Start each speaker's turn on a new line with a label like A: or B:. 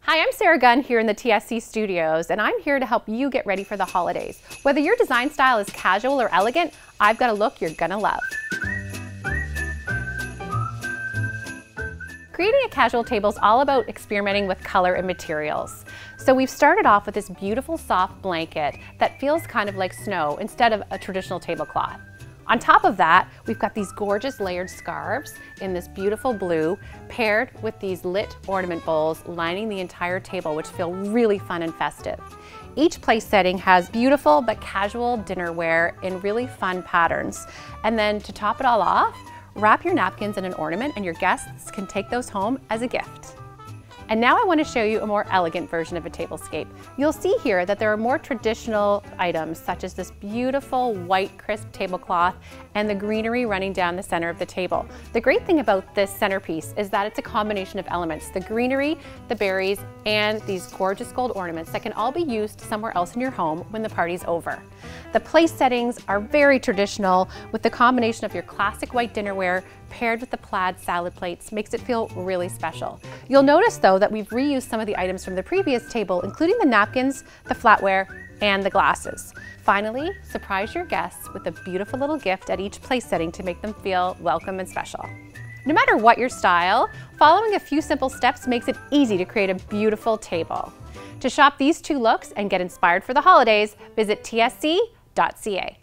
A: Hi, I'm Sarah Gunn here in the TSC studios, and I'm here to help you get ready for the holidays. Whether your design style is casual or elegant, I've got a look you're gonna love. Creating a casual table is all about experimenting with color and materials. So we've started off with this beautiful soft blanket that feels kind of like snow instead of a traditional tablecloth. On top of that, we've got these gorgeous layered scarves in this beautiful blue, paired with these lit ornament bowls lining the entire table, which feel really fun and festive. Each place setting has beautiful but casual dinnerware in really fun patterns. And then to top it all off, wrap your napkins in an ornament and your guests can take those home as a gift. And now I want to show you a more elegant version of a tablescape. You'll see here that there are more traditional items such as this beautiful white crisp tablecloth and the greenery running down the center of the table. The great thing about this centerpiece is that it's a combination of elements, the greenery, the berries, and these gorgeous gold ornaments that can all be used somewhere else in your home when the party's over. The place settings are very traditional with the combination of your classic white dinnerware paired with the plaid salad plates makes it feel really special. You'll notice though that we've reused some of the items from the previous table, including the napkins, the flatware, and the glasses. Finally, surprise your guests with a beautiful little gift at each place setting to make them feel welcome and special. No matter what your style, following a few simple steps makes it easy to create a beautiful table. To shop these two looks and get inspired for the holidays, visit tsc.ca.